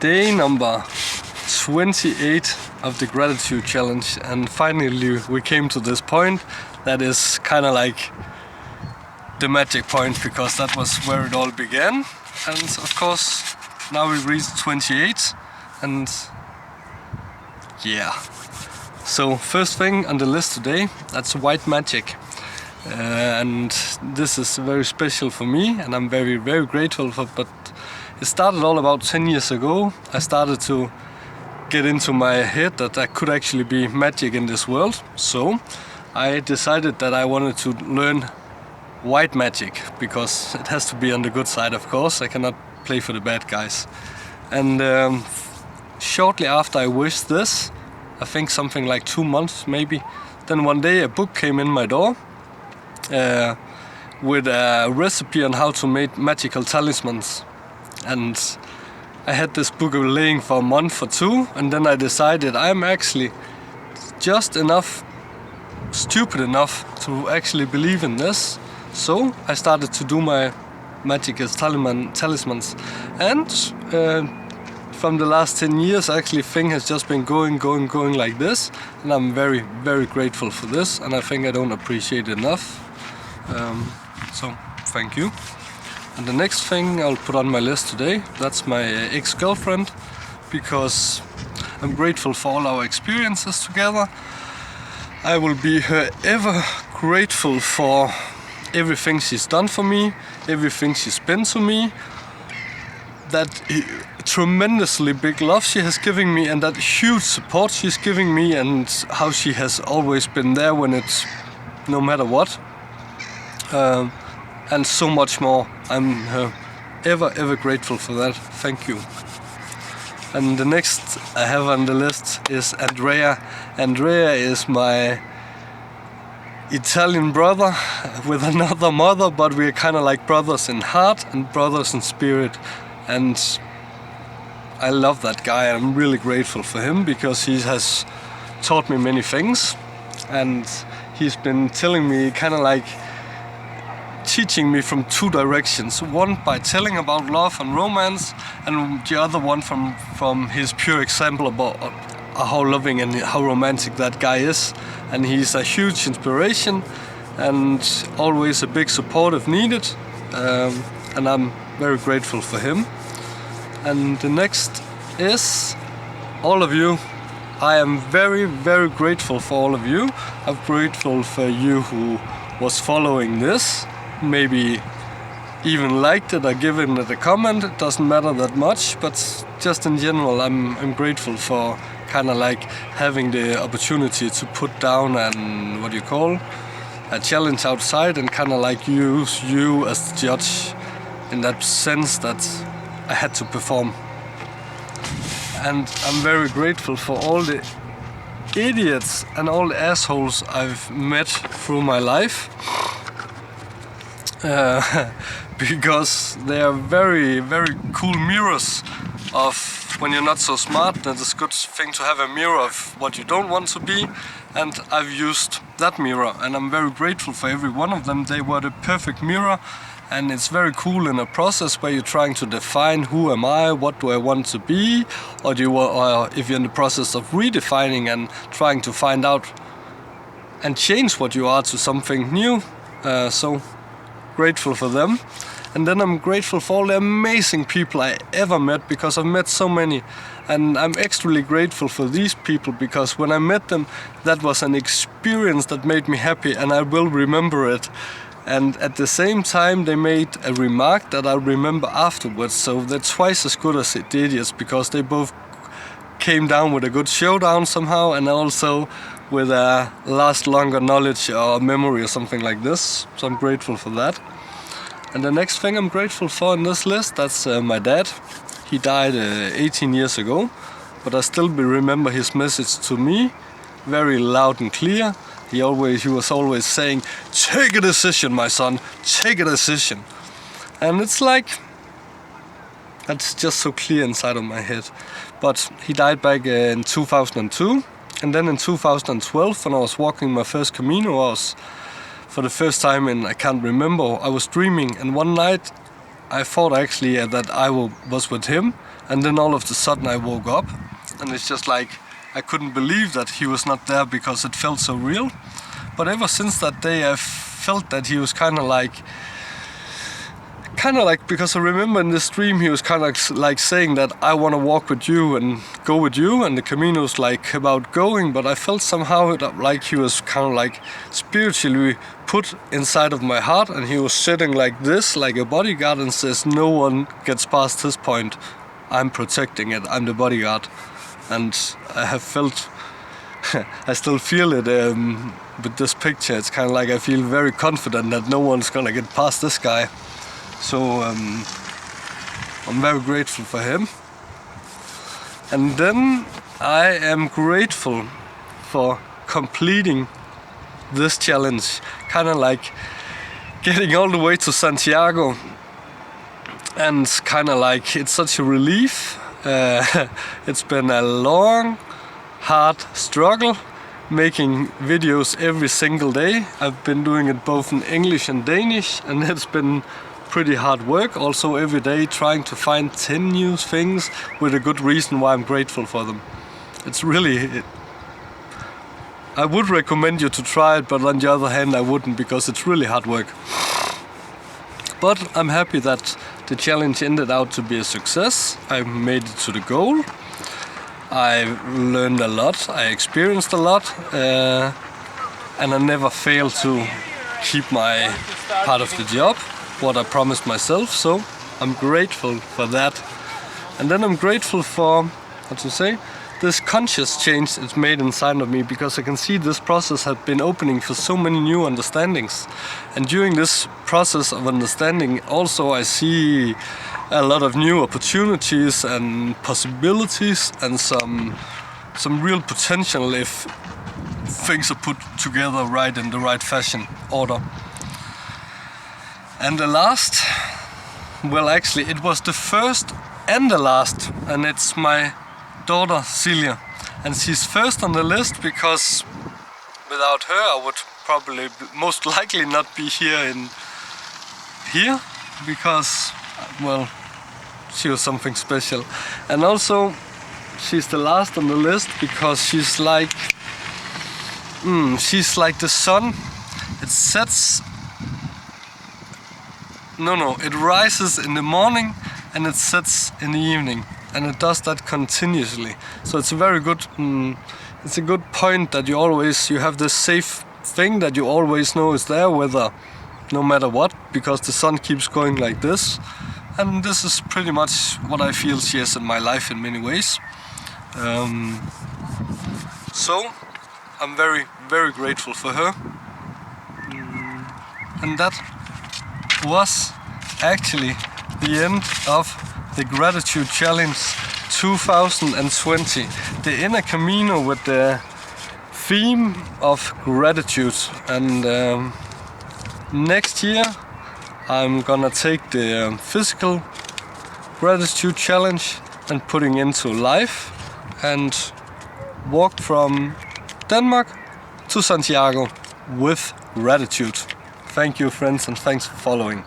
day number 28 of the gratitude challenge, and finally we came to this point that is kind of like the magic point, because that was where it all began. And of course now we reached 28, and yeah. So first thing on the list today, that's white magic. And this is very special for me, and I'm very, very grateful for. But it started all about 10 years ago. I started to get into my head that I could actually be magic in this world. So I decided that I wanted to learn white magic, because it has to be on the good side, of course. I cannot play for the bad guys. And shortly after I wished this, I think something like 2 months maybe, then one day a book came in my door with a recipe on how to make magical talismans. And I had this book laying for a month or two, and then I decided I'm actually just enough stupid enough to actually believe in this. So I started to do my magical talismans, and from the last 10 years actually thing has just been going like this, and I'm very, very grateful for this, and I think I don't appreciate it enough. So thank you. And the next thing I'll put on my list today, that's my ex-girlfriend, because I'm grateful for all our experiences together. I will be her ever grateful for everything she's done for me, everything she's been to me, that tremendously big love she has given me, and that huge support she's giving me, and how she has always been there when it's no matter what. And so much more. I'm ever grateful for that. Thank you. And the next I have on the list is Andrea. Andrea is my Italian brother with another mother, but we're kind of like brothers in heart and brothers in spirit. And I love that guy. I'm really grateful for him, because he has taught me many things, and he's been telling me, kind of like teaching me from two directions. One by telling about love and romance, and the other one from his pure example about how loving and how romantic that guy is. And he's a huge inspiration, and always a big support if needed. And I'm very grateful for him. And the next is all of you. I am very, very grateful for all of you. I'm grateful for you who was following this, maybe even liked it or given it a comment. It doesn't matter that much, but just in general, I'm grateful for kind of like having the opportunity to put down a challenge outside, and kind of like use you as the judge, in that sense that I had to perform. And I'm very grateful for all the idiots and all the assholes I've met through my life. Because they are very, very cool mirrors of when you're not so smart. That it's a good thing to have a mirror of what you don't want to be, and I've used that mirror, and I'm very grateful for every one of them. They were the perfect mirror, and it's very cool in a process where you're trying to define who am I, what do I want to be, or if you're in the process of redefining and trying to find out and change what you are to something new. So grateful for them. And then I'm grateful for all the amazing people I ever met, because I've met so many, and I'm extremely grateful for these people, because when I met them, that was an experience that made me happy, and I will remember it. And at the same time, they made a remark that I'll remember afterwards, so they're twice as good as the idiots, because they both came down with a good showdown somehow, and also with a last longer knowledge or memory or something like this. So I'm grateful for that. And the next thing I'm grateful for on this list, that's my dad. He died 18 years ago, but I still remember his message to me, very loud and clear. He was always saying, "Take a decision, my son, take a decision." And it's like, that's just so clear inside of my head. But he died back in 2002, and then in 2012, when I was walking my first Camino, for the first time in, I can't remember, I was dreaming, and one night I thought actually that I was with him, And then all of a sudden I woke up, and it's just like I couldn't believe that he was not there because it felt so real. But ever since that day I've felt that he was kind of like, because I remember in this dream he was kind of like saying that I want to walk with you and go with you, and the Camino's like about going, but I felt somehow like he was kind of like spiritually put inside of my heart, and he was sitting like this, like a bodyguard, and says no one gets past this point, I'm protecting it, I'm the bodyguard. And I have felt I still feel it with this picture. It's kind of like I feel very confident that no one's gonna get past this guy. So I'm very grateful for him. And then I am grateful for completing this challenge. Kind of like getting all the way to Santiago. And kind of like it's such a relief. It's been a long, hard struggle making videos every single day. I've been doing it both in English and Danish, and it's been pretty hard work. Also every day trying to find 10 new things with a good reason why I'm grateful for them. It's really... I would recommend you to try it, but on the other hand I wouldn't, because it's really hard work. But I'm happy that the challenge ended out to be a success. I made it to the goal. I learned a lot, I experienced a lot, and I never failed to keep my part of the job, what I promised myself, so I'm grateful for that. And then I'm grateful for, this conscious change it's made inside of me, because I can see this process has been opening for so many new understandings. And during this process of understanding also I see a lot of new opportunities and possibilities, and some real potential if things are put together right in the right fashion, order. And the last, well actually it was the first and the last, and it's my daughter Cilie. And she's first on the list because without her I would probably most likely not be here because, well, she was something special. And also she's the last on the list because she's like the sun. It sets, it rises in the morning and it sets in the evening, and it does that continuously. So it's a very good it's a good point that you have this safe thing that you always know is there, whether no matter what, because the sun keeps going like this. And this is pretty much what I feel she is in my life in many ways. So I'm very, very grateful for her. And that was actually the end of the Gratitude Challenge 2020. The inner Camino with the theme of gratitude. And next year I'm gonna take the physical Gratitude Challenge and putting into life and walk from Denmark to Santiago with gratitude. Thank you, friends, and thanks for following.